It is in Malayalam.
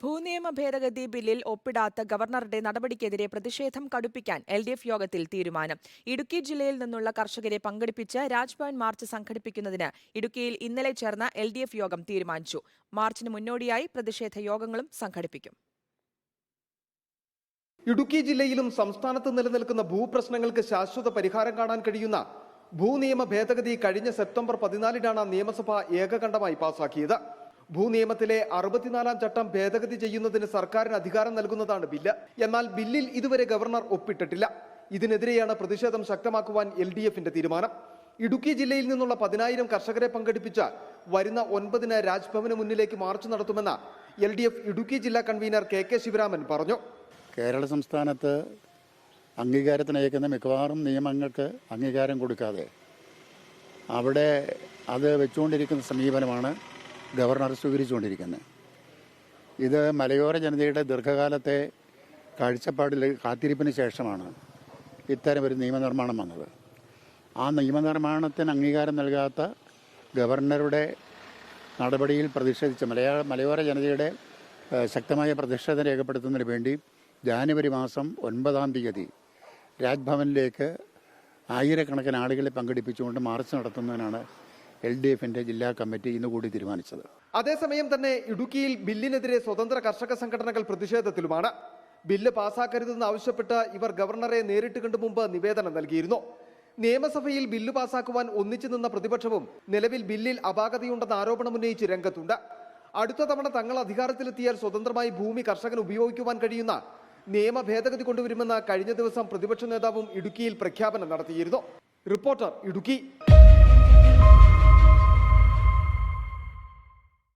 ഭൂനിയമ ഭേദഗതി ബില്ലിൽ ഒപ്പിടാത്ത ഗവർണറുടെ നടപടിക്കെതിരെ പ്രതിഷേധം കടുപ്പിക്കാൻ LDF യോഗത്തിൽ തീരുമാനം. ഇടുക്കി ജില്ലയിൽ നിന്നുള്ള കർഷകരെ പങ്കെടുപ്പിച്ച് രാജ്ഭവൻ മാർച്ച് സംഘടിപ്പിക്കുന്നതിന് ഇടുക്കിയിൽ ഇന്നലെ ചേർന്ന LDF യോഗം തീരുമാനിച്ചു. മാർച്ചിന് മുന്നോടിയായി പ്രതിഷേധ യോഗങ്ങളും സംഘടിപ്പിക്കും. ഇടുക്കി ജില്ലയിലും സംസ്ഥാനത്ത് നിലനിൽക്കുന്ന ഭൂപ്രശ്നങ്ങൾക്ക് ശാശ്വത പരിഹാരം കാണാൻ കഴിയുന്ന ഭൂനിയമ ഭേദഗതി കഴിഞ്ഞ സെപ്റ്റംബർ 14-നാണ് നിയമസഭ ഏകകണ്ഠമായി പാസാക്കിയത്. ഭൂനിയമത്തിലെ 64-ാം ചട്ടം ഭേദഗതി ചെയ്യുന്നതിന് സർക്കാരിന് അധികാരം നൽകുന്നതാണ് ബില്ല്. എന്നാൽ ബില്ലിൽ ഇതുവരെ ഗവർണർ ഒപ്പിട്ടിട്ടില്ല. ഇതിനെതിരെയാണ് പ്രതിഷേധം ശക്തമാക്കുവാൻ LDFന്റെ തീരുമാനം. ഇടുക്കി ജില്ലയിൽ നിന്നുള്ള 10,000 കർഷകരെ പങ്കെടുപ്പിച്ച വരുന്ന 9-ന് രാജ്ഭവന് മുന്നിലേക്ക് മാർച്ച് നടത്തുമെന്ന് LDF ഇടുക്കി ജില്ലാ കൺവീനർ KK ശിവരാമൻ പറഞ്ഞു. കേരള സംസ്ഥാനത്ത് അംഗീകാരത്തിനയക്കുന്ന മിക്കവാറും നിയമങ്ങൾക്ക് അംഗീകാരം കൊടുക്കാതെ അവിടെ അത് വെച്ചുകൊണ്ടിരിക്കുന്ന സമീപനമാണ് ഗവർണർ സ്വീകരിച്ചുകൊണ്ടിരിക്കുന്നത്. ഇത് മലയോര ജനതയുടെ ദീർഘകാലത്തെ കാഴ്ചപ്പാടിൽ കാത്തിരിപ്പിന് ശേഷമാണ് ഇത്തരമൊരു നിയമനിർമ്മാണം വന്നത്. ആ നിയമനിർമ്മാണത്തിന് അംഗീകാരം നൽകാത്ത ഗവർണറുടെ നടപടിയിൽ പ്രതിഷേധിച്ച് മലയോര ജനതയുടെ ശക്തമായ പ്രതിഷേധം രേഖപ്പെടുത്തുന്നതിന് വേണ്ടി ജാനുവരി മാസം 9-ാം തീയതി രാജ്ഭവനിലേക്ക് ആയിരക്കണക്കിന് ആളുകളെ പങ്കെടുപ്പിച്ചുകൊണ്ട് മാർച്ച് നടത്തുന്നതിനാണ് LDFന്റെ ജില്ലാ കമ്മിറ്റി ഇന്നുകൂടി തീരുമാനിച്ചത്. അതേസമയം തന്നെ ഇടുക്കിയിൽ ബില്ലിനെതിരെ സ്വതന്ത്ര കർഷക സംഘടനകൾ പ്രതിഷേധത്തിലുമാണ്. ബില്ല് പാസാക്കരുതെന്ന് ആവശ്യപ്പെട്ട് ഇവർ ഗവർണറെ നേരിട്ട് കണ്ടു മുമ്പ് നിവേദനം നൽകിയിരുന്നു. നിയമസഭയിൽ ബില്ല് പാസാക്കുവാൻ ഒന്നിച്ചു നിന്ന പ്രതിപക്ഷവും നിലവിൽ ബില്ലിൽ അപാകതയുണ്ടെന്ന ആരോപണമുന്നയിച്ച് രംഗത്തുണ്ട്. അടുത്ത തവണ തങ്ങൾ അധികാരത്തിലെത്തിയാൽ സ്വതന്ത്രമായി ഭൂമി കർഷകന് ഉപയോഗിക്കുവാൻ കഴിയുന്ന നിയമ ഭേദഗതി കൊണ്ടുവരുമെന്ന് കഴിഞ്ഞ ദിവസം പ്രതിപക്ഷ നേതാവും ഇടുക്കിയിൽ പ്രഖ്യാപനം നടത്തിയിരുന്നു. റിപ്പോർട്ടർ ഇടുക്കി.